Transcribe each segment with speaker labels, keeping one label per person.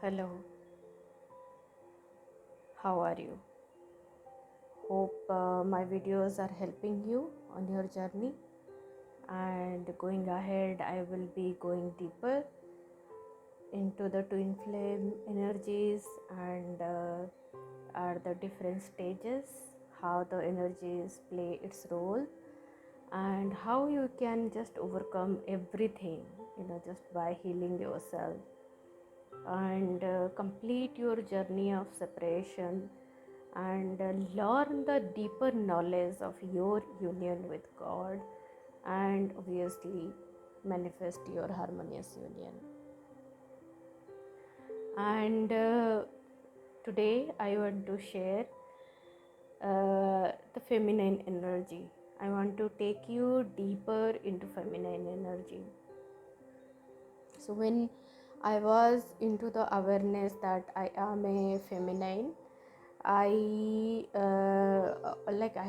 Speaker 1: Hello, how are you? Hope my videos are helping you on your journey. And going ahead, I will be going deeper into the twin flame energies and are the different stages, how the energies play its role, and how you can just overcome everything, just by healing yourself and complete your journey of separation and learn the deeper knowledge of your union with God and obviously manifest your harmonious union. And today I want to share the feminine energy. I want to take you deeper into feminine energy. So, when I was into the awareness that I am a feminine, I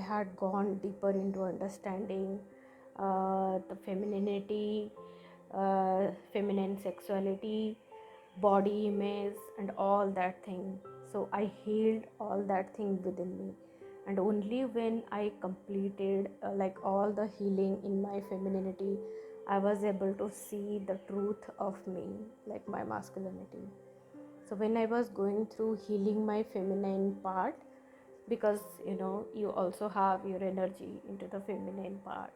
Speaker 1: had gone deeper into understanding the femininity, feminine sexuality, body image, and all that thing. So I healed all that thing within me, and only when I completed all the healing in my femininity, I was able to see the truth of me, like my masculinity. So when I was going through healing my feminine part, because you also have your energy into the feminine part,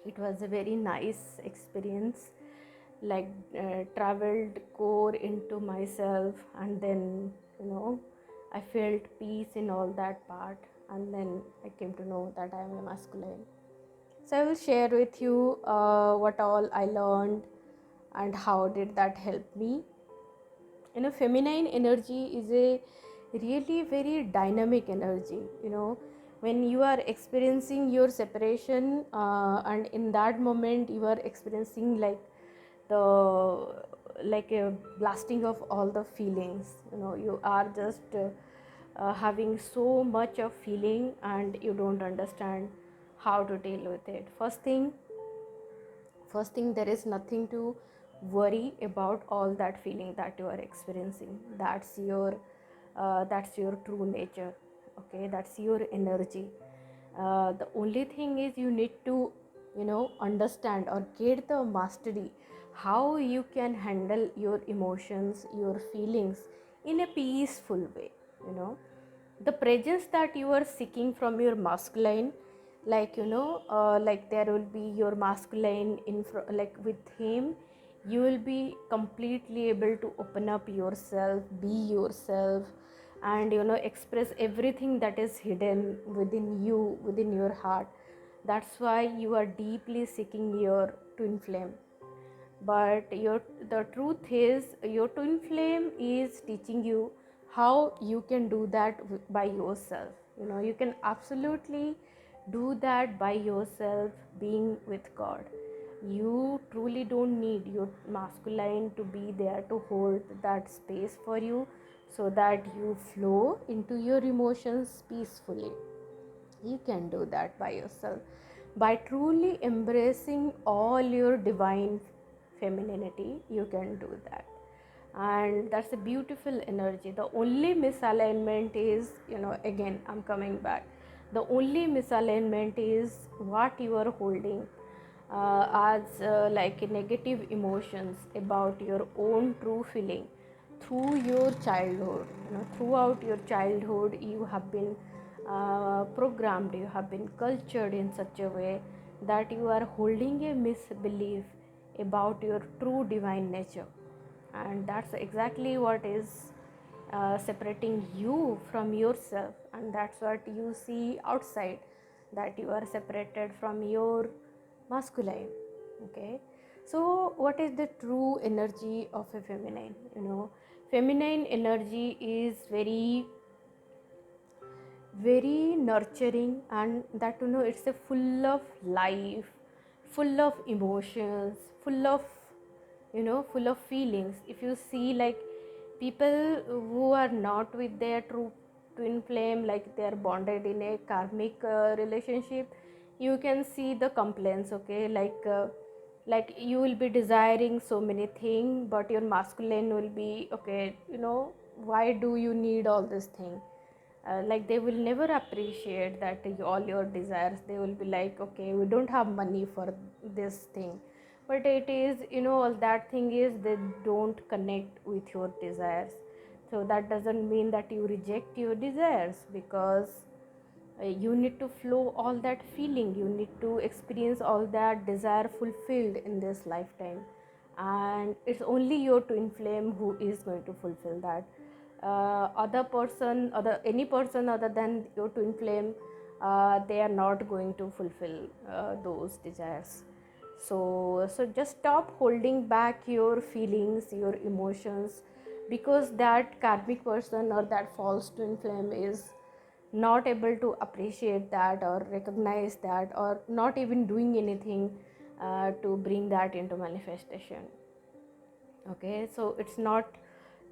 Speaker 1: it was a very nice experience, like traveled core into myself, and then I felt peace in all that part, and then I came to know that I am a masculine. So I will share with you what all I learned and how did that help me. Feminine energy is a really very dynamic energy. When you are experiencing your separation, and in that moment you are experiencing the like a blasting of all the feelings. You are just having so much of feeling and you don't understand how to deal with it. First thing, there is nothing to worry about all that feeling that you are experiencing. That's your true nature. Okay, that's your energy. The only thing is you need to understand or get the mastery how you can handle your emotions, your feelings in a peaceful way. you know the presence that you are seeking from your masculine, like there will be your masculine like with him, you will be completely able to open up yourself, be yourself, and express everything that is hidden within you, within your heart. That's why you are deeply seeking your twin flame. But the truth is, your twin flame is teaching you how you can do that by yourself. You can absolutely do that by yourself, being with God. You truly don't need your masculine to be there to hold that space for you, so that you flow into your emotions peacefully. You can do that by yourself by truly embracing all your divine femininity. You can do that, and that's a beautiful energy. The only misalignment is, again I'm coming back, the only misalignment is what you are holding as like negative emotions about your own true feeling through your childhood. Throughout your childhood you have been programmed, you have been cultured in such a way that you are holding a misbelief about your true divine nature, and that's exactly what is separating you from yourself, and that's what you see outside, that you are separated from your masculine. Okay, so what is the true energy of a feminine? Feminine energy is very very nurturing, and that it's a full of life, full of emotions, full of full of feelings. If you see, like, people who are not with their true twin flame, like they are bonded in a karmic relationship, you can see the complaints. Okay, like like you will be desiring so many things, but your masculine will be okay, why do you need all this thing? Like they will never appreciate that all your desires. They will be like, okay, we don't have money for this thing, but it is, all that thing is they don't connect with your desires. So that doesn't mean that you reject your desires, because you need to flow all that feeling, you need to experience all that desire fulfilled in this lifetime, and it's only your twin flame who is going to fulfill that. Other person, other any person other than your twin flame, they are not going to fulfill those desires. So just stop holding back your feelings, your emotions, because that karmic person or that false twin flame is not able to appreciate that or recognize that, or not even doing anything to bring that into manifestation. Okay, so it's not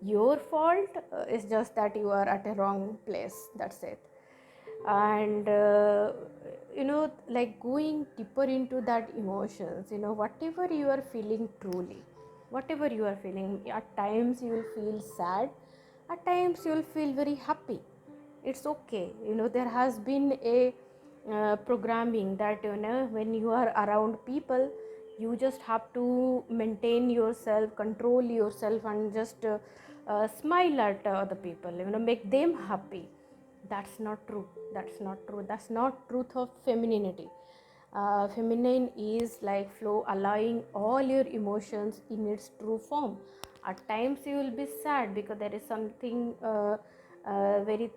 Speaker 1: your fault, it's just that you are at a wrong place, that's it. And like going deeper into that emotions, whatever you are feeling truly, whatever you are feeling, at times you will feel sad, at times you will feel very happy. It's okay, there has been a programming that when you are around people, you just have to maintain yourself, control yourself, and just smile at other people, make them happy. That's not true, that's not true, that's not truth of femininity. Feminine is like flow, allowing all your emotions in its true form. At times you will be sad because there is something very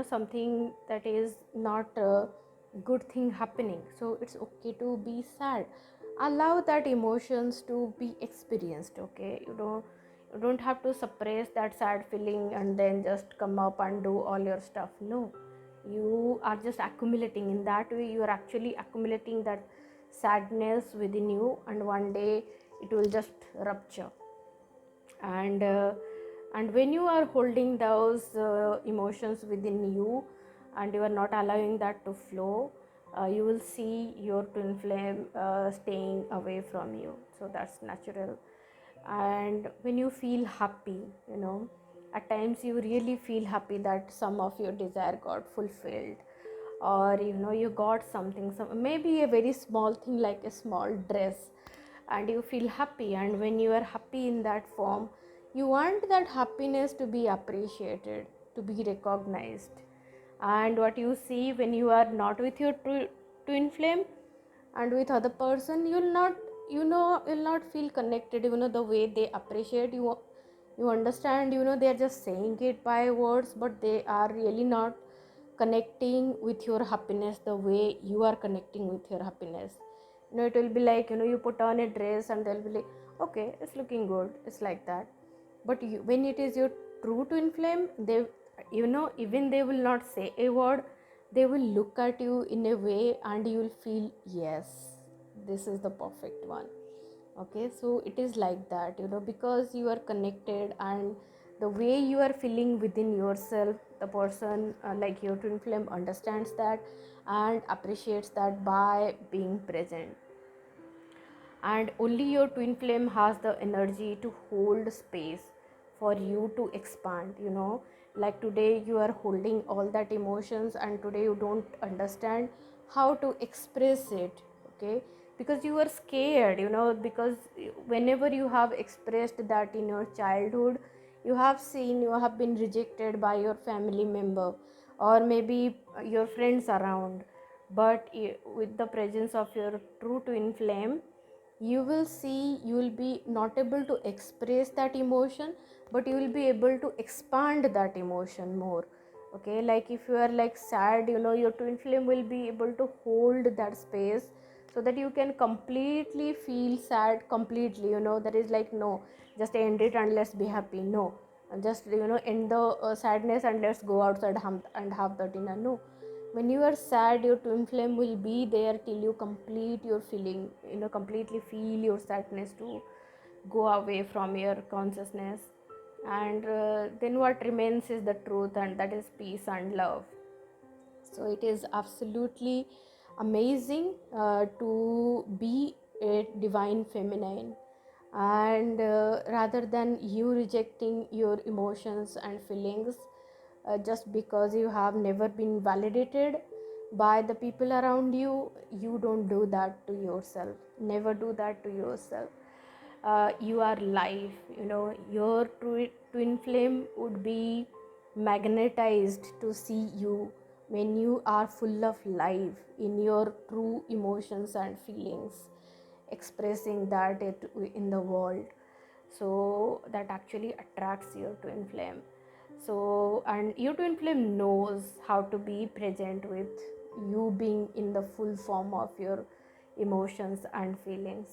Speaker 1: something that is not a good thing happening, so it's okay to be sad. Allow that emotions to be experienced. Okay, you don't have to suppress that sad feeling and then just come up and do all your stuff. No, you are just accumulating. In that way you are actually accumulating that sadness within you, and one day it will just rupture. And when you are holding those emotions within you and you are not allowing that to flow, you will see your twin flame staying away from you. So that's natural. And when you feel happy, at times you really feel happy that some of your desire got fulfilled, or you got something, some maybe a very small thing like a small dress, and you feel happy. And when you are happy in that form, you want that happiness to be appreciated, to be recognized. And what you see when you are not with your twin flame and with other person, you'll not feel connected, the way they appreciate you. You understand, they are just saying it by words, but they are really not connecting with your happiness the way you are connecting with your happiness. It will be like, you put on a dress and they'll be like, okay, it's looking good, it's like that. But when it is your true twin flame, they, even they will not say a word, they will look at you in a way and you will feel, yes, this is the perfect one. Okay, so it is like that, because you are connected, and the way you are feeling within yourself, the person like your twin flame understands that and appreciates that by being present. And only your twin flame has the energy to hold space for you to expand. Like today you are holding all that emotions, and today you don't understand how to express it. Okay, because you are scared, because whenever you have expressed that in your childhood, you have seen you have been rejected by your family member, or maybe your friends around. But with the presence of your true twin flame, you will see, you will be not able to express that emotion, but you will be able to expand that emotion more. Okay, like if you are like sad, your twin flame will be able to hold that space, so that you can completely feel sad completely. That is like, no, just end it and let's be happy. No, and just end the sadness and let's go outside and have the dinner. No, when you are sad, your twin flame will be there till you complete your feeling, completely feel your sadness to go away from your consciousness. And then what remains is the truth, and that is peace and love. So it is absolutely amazing to be a divine feminine, and rather than you rejecting your emotions and feelings just because you have never been validated by the people around you, you don't do that to yourself. Never do that to yourself. You are life, your twin flame would be magnetized to see you when you are full of life in your true emotions and feelings, expressing that in the world. So that actually attracts your twin flame. So, and your twin flame knows how to be present with you being in the full form of your emotions and feelings.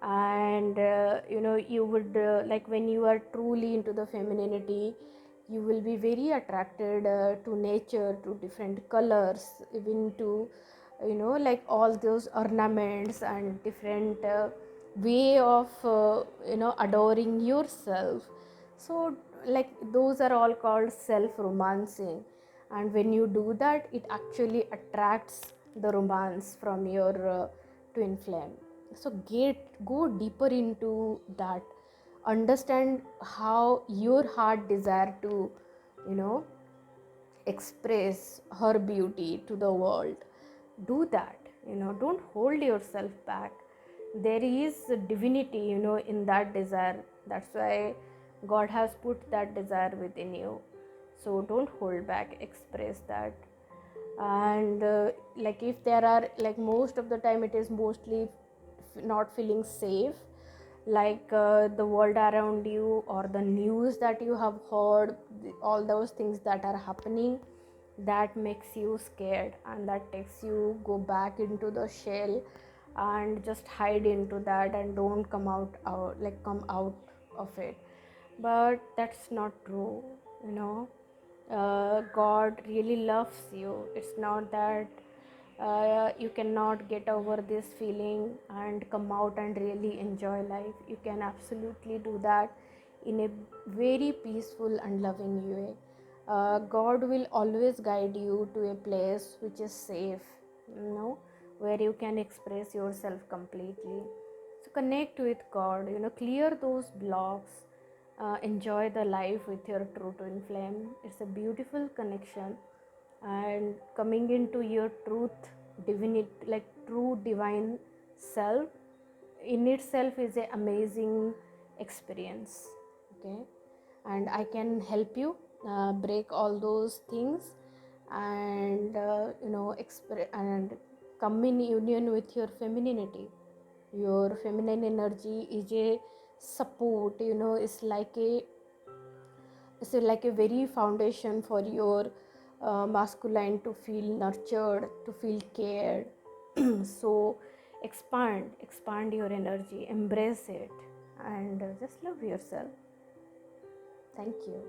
Speaker 1: And you would like when you are truly into the femininity, you will be very attracted to nature, to different colors, even to like all those ornaments and different way of adoring yourself. So like those are all called self romancing, and when you do that, it actually attracts the romance from your twin flame. So go deeper into that, understand how your heart desire to you know express her beauty to the world. Do that, don't hold yourself back. There is a divinity in that desire. That's why God has put that desire within you. So don't hold back, express that. And like if there are, like most of the time it is mostly not feeling safe, like the world around you or the news that you have heard, all those things that are happening, that makes you scared, and that takes you go back into the shell and just hide into that and don't come out of it. But that's not true. God really loves you. It's not that you cannot get over this feeling and come out and really enjoy life. You can absolutely do that in a very peaceful and loving way. God will always guide you to a place which is safe, where you can express yourself completely. So connect with God, clear those blocks, enjoy the life with your true twin flame. It's a beautiful connection, and coming into your truth, divinity, like true divine self, in itself is an amazing experience. Okay, and I can help you break all those things, and and come in union with your femininity. Your feminine energy is a support, it's like a very foundation for your masculine to feel nurtured, to feel cared. So expand your energy, embrace it, and just love yourself. Thank you.